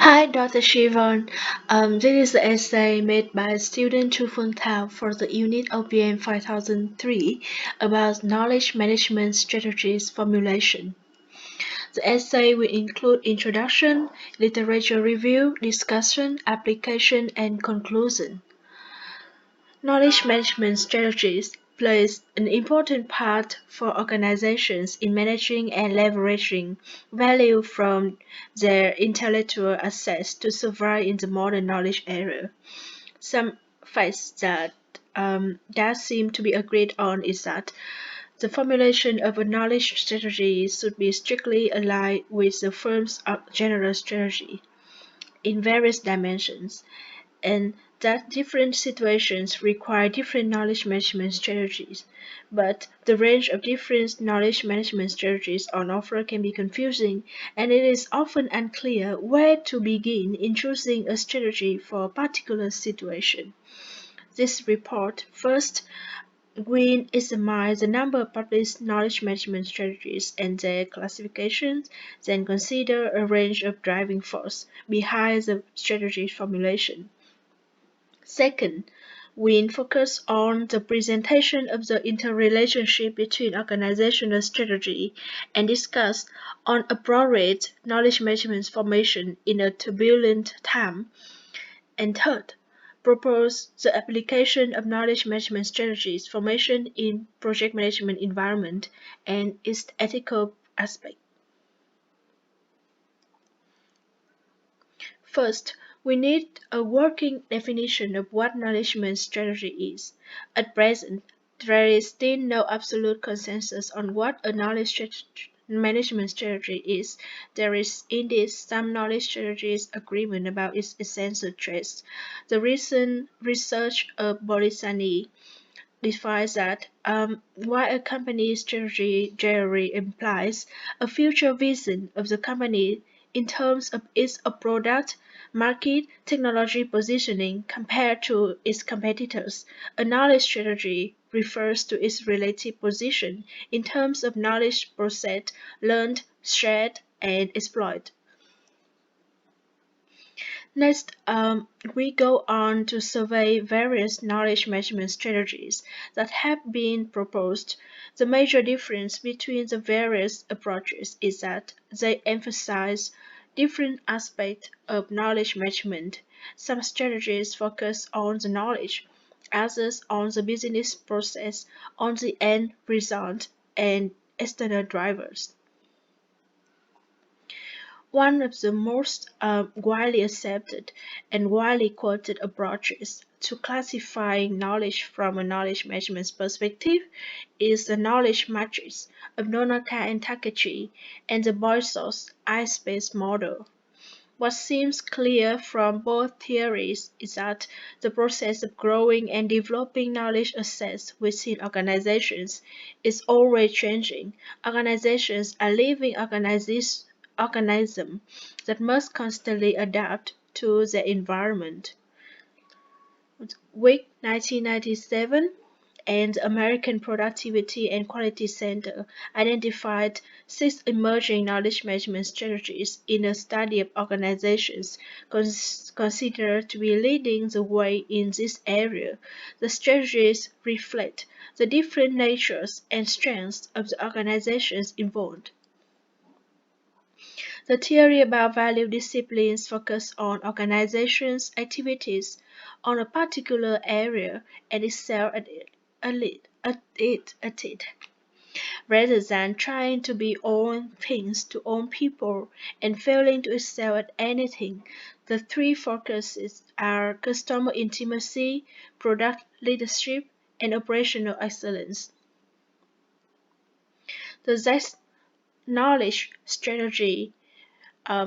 Hi, Dr. Shivan. This is the essay made by student Phuong for the unit OPM 5003 about knowledge management strategies formulation. The essay will include introduction, literature review, discussion, application, and conclusion. Knowledge management strategies plays an important part for organizations in managing and leveraging value from their intellectual assets to survive in the modern knowledge era. Some facts that seem to be agreed on is that the formulation of a knowledge strategy should be strictly aligned with the firm's general strategy in various dimensions and that different situations require different knowledge management strategies. But the range of different knowledge management strategies on offer can be confusing, and it is often unclear where to begin in choosing a strategy for a particular situation. This report first Green examines the number of published knowledge management strategies and their classifications, then consider a range of driving force behind the strategy formulation. Second, we focus on the presentation of the interrelationship between organizational strategy and discuss on appropriate knowledge management formation in a turbulent time. And third, propose the application of knowledge management strategies formation in project management environment and its ethical aspect. First, we need a working definition of what knowledge strategy is. At present, there is still no absolute consensus on what a management strategy is. There is indeed some knowledge strategies agreement about its essential traits. The recent research of Borisani defines that while a company's strategy generally implies a future vision of the company in terms of its product, market, technology positioning compared to its competitors, a knowledge strategy refers to its relative position in terms of knowledge processed, learned, shared, and exploited. Next, we go on to survey various knowledge management strategies that have been proposed. The major difference between the various approaches is that they emphasize different aspects of knowledge management. Some strategies focus on the knowledge, others on the business process, on the end result, and external drivers. One of the most widely accepted and widely quoted approaches to classifying knowledge from a knowledge management perspective is the knowledge matrix of Nonaka and Takeuchi and the Boyso's I-space model. What seems clear from both theories is that the process of growing and developing knowledge assets within organizations is always changing. Organizations are living organisms that must constantly adapt to their environment. Week 1997 and the American Productivity and Quality Center identified six emerging knowledge management strategies in a study of organizations considered to be leading the way in this area. The strategies reflect the different natures and strengths of the organizations involved. The theory about value disciplines focus on organizations' activities on a particular area and excel at it, rather than trying to be all things to all people and failing to excel at anything. The three focuses are customer intimacy, product leadership, and operational excellence. The Z knowledge strategy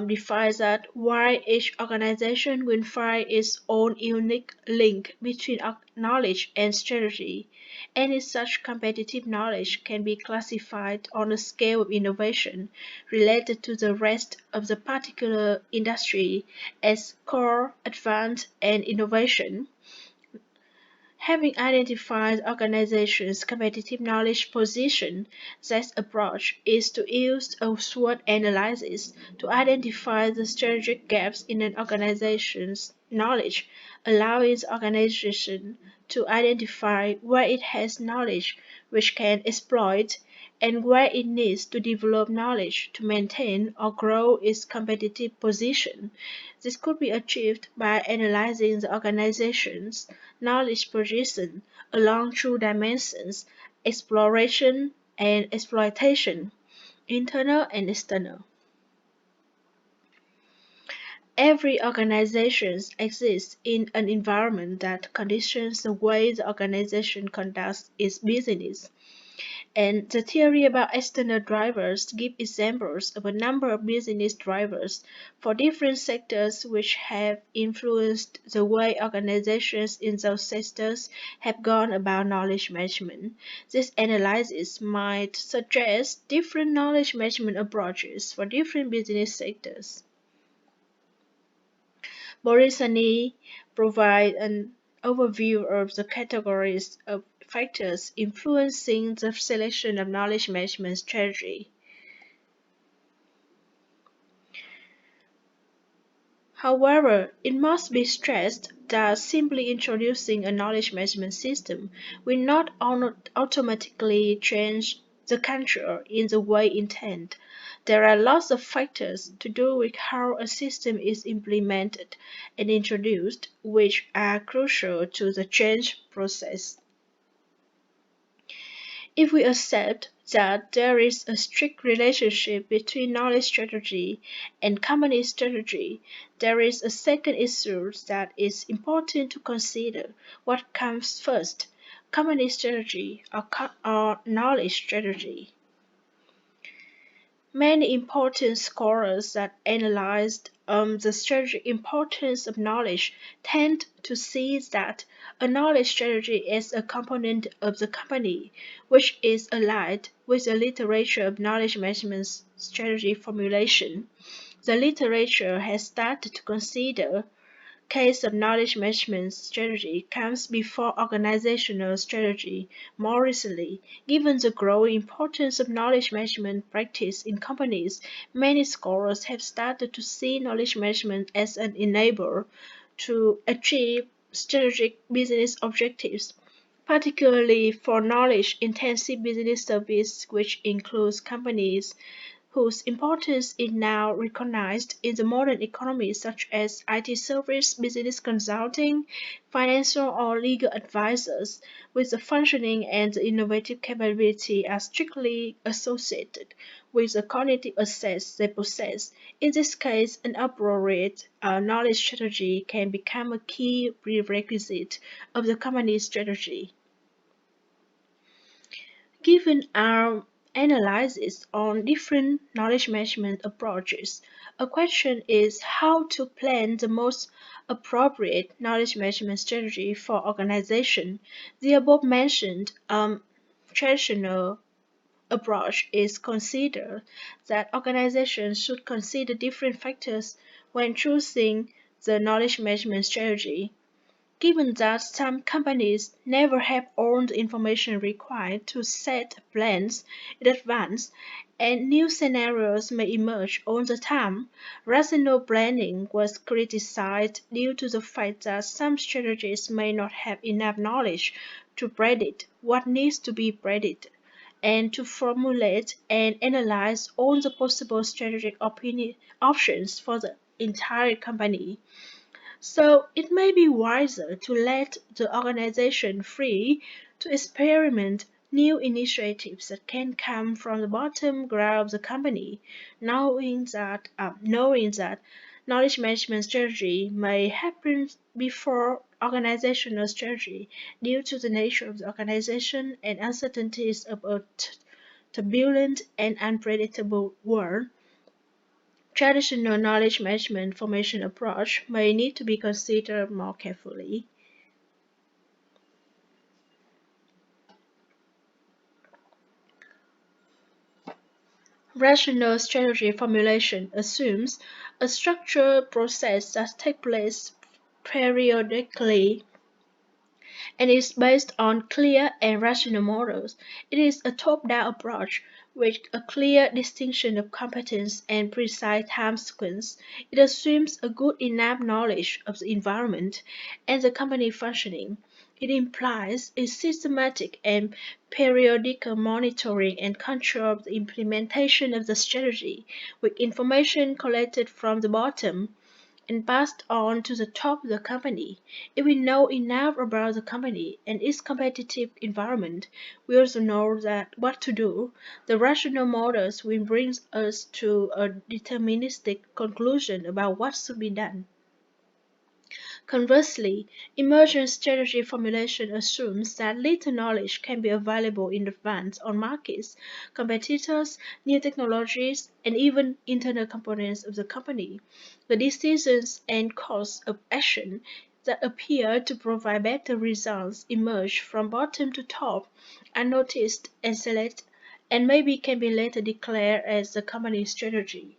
defines that while each organization will find its own unique link between knowledge and strategy, any such competitive knowledge can be classified on a scale of innovation related to the rest of the particular industry as core, advanced, and innovation Having identified organization's competitive knowledge position, this approach is to use a SWOT analysis to identify the strategic gaps in an organization's knowledge, allowing the organization to identify where it has knowledge which can exploit and where it needs to develop knowledge to maintain or grow its competitive position. This could be achieved by analyzing the organization's knowledge position along two dimensions: exploration and exploitation, internal and external. Every organization exists in an environment that conditions the way the organization conducts its business. And the theory about external drivers gives examples of a number of business drivers for different sectors which have influenced the way organizations in those sectors have gone about knowledge management. This analysis might suggest different knowledge management approaches for different business sectors. Borisani provides an overview of the categories of factors influencing the selection of knowledge management strategy. However, it must be stressed that simply introducing a knowledge management system will not automatically change the culture in the way intended. There are lots of factors to do with how a system is implemented and introduced, which are crucial to the change process. If we accept that there is a strict relationship between knowledge strategy and company strategy, there is a second issue that is important to consider. What comes first, company strategy or knowledge strategy? Many important scholars that analyzed the strategic importance of knowledge tend to see that a knowledge strategy is a component of the company, which is allied with the literature of knowledge management strategy formulation. The literature has started to consider case of knowledge management strategy comes before organizational strategy more recently. Given the growing importance of knowledge management practice in companies, many scholars have started to see knowledge management as an enabler to achieve strategic business objectives, particularly for knowledge-intensive business service, which includes companies whose importance is now recognized in the modern economy, such as IT service, business consulting, financial or legal advisors, with the functioning and the innovative capability are strictly associated with the cognitive assets they possess. In this case, an appropriate knowledge strategy can become a key prerequisite of the company's strategy. Given our analysis on different knowledge management approaches, a question is how to plan the most appropriate knowledge management strategy for organization. The above mentioned traditional approach is considered that organizations should consider different factors when choosing the knowledge management strategy. Given that some companies never have all the information required to set plans in advance, and new scenarios may emerge all the time, rational planning was criticized due to the fact that some strategies may not have enough knowledge to predict what needs to be predicted and to formulate and analyze all the possible strategic options for the entire company. So it may be wiser to let the organization free to experiment new initiatives that can come from the bottom ground of the company, knowing that knowledge management strategy may happen before organizational strategy due to the nature of the organization and uncertainties of a turbulent and unpredictable world. Traditional knowledge management formation approach may need to be considered more carefully. Rational strategy formulation assumes a structured process that takes place periodically and is based on clear and rational models. It is a top-down approach with a clear distinction of competence and precise time sequence. It assumes a good enough knowledge of the environment and the company functioning. It implies a systematic and periodic monitoring and control of the implementation of the strategy, with information collected from the bottom and passed on to the top of the company. If we know enough about the company and its competitive environment, we also know that what to do. The rational models will bring us to a deterministic conclusion about what should be done. Conversely, emergent strategy formulation assumes that little knowledge can be available in advance on markets, competitors, new technologies, and even internal components of the company. The decisions and course of action that appear to provide better results emerge from bottom to top, unnoticed and select, and maybe can be later declared as the company strategy.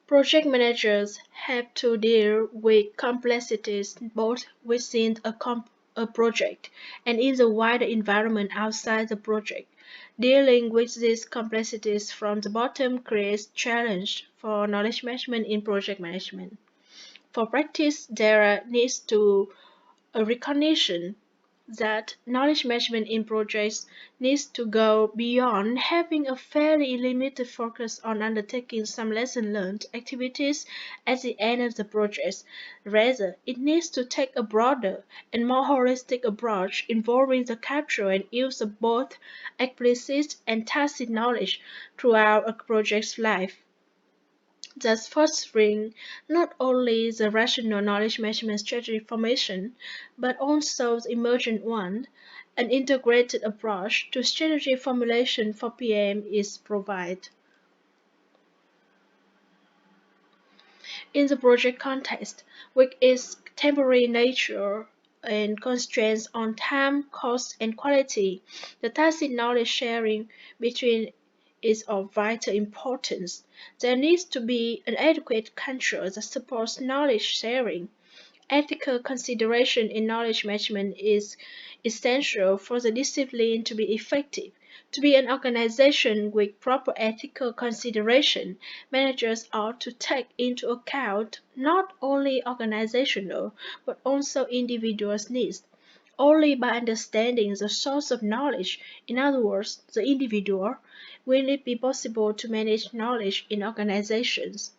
Project managers have to deal with complexities both within a project and in the wider environment outside the project. Dealing with these complexities from the bottom creates challenge for knowledge management in project management. For practice, there needs to a recognition that knowledge management in projects needs to go beyond having a fairly limited focus on undertaking some lesson learned activities at the end of the project. Rather, it needs to take a broader and more holistic approach involving the capture and use of both explicit and tacit knowledge throughout a project's life, thus fostering not only the rational knowledge management strategy formation, but also the emergent one. An integrated approach to strategy formulation for PM is provided. In the project context, with its temporary nature and constraints on time, cost, and quality, the tacit knowledge sharing between is of vital importance. There needs to be an adequate control that supports knowledge sharing. Ethical consideration in knowledge management is essential for the discipline to be effective. To be an organization with proper ethical consideration, managers ought to take into account not only organizational but also individuals' needs. Only by understanding the source of knowledge, in other words, the individual, will it be possible to manage knowledge in organizations.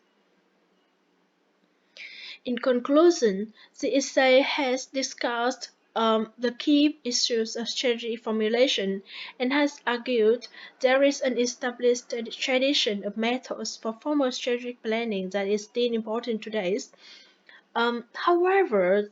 In conclusion, the essay has discussed the key issues of strategy formulation and has argued there is an established tradition of methods for formal strategic planning that is still important today. However,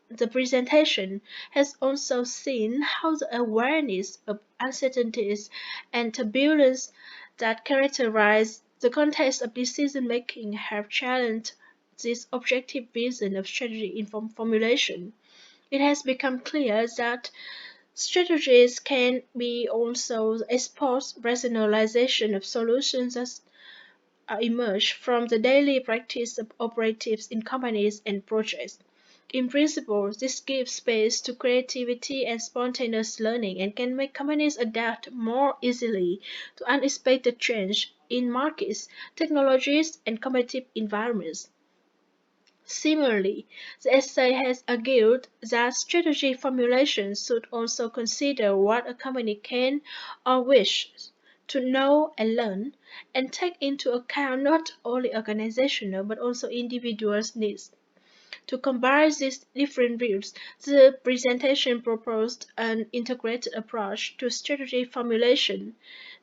the presentation has also seen how the awareness of uncertainties and turbulence that characterize the context of decision making have challenged this objective vision of strategy formulation. It has become clear that strategies can be also expose rationalization of solutions as emerge from the daily practice of operatives in companies and projects. In principle, this gives space to creativity and spontaneous learning and can make companies adapt more easily to unexpected change in markets, technologies, and competitive environments. Similarly, the essay has argued that strategy formulation should also consider what a company can or wishes to know and learn, and take into account not only organizational but also individuals' needs. To combine these different views, the presentation proposed an integrated approach to strategy formulation.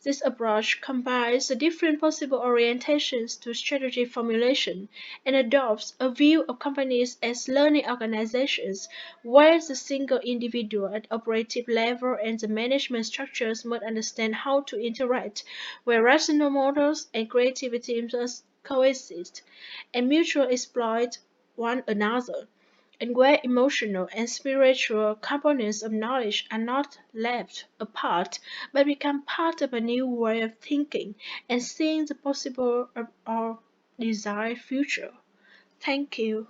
This approach combines the different possible orientations to strategy formulation and adopts a view of companies as learning organizations, where the single individual at operative level and the management structures must understand how to interact, where rational models and creativity must coexist and mutually exploit one another, and where emotional and spiritual components of knowledge are not left apart but become part of a new way of thinking and seeing the possible or desired future. Thank you.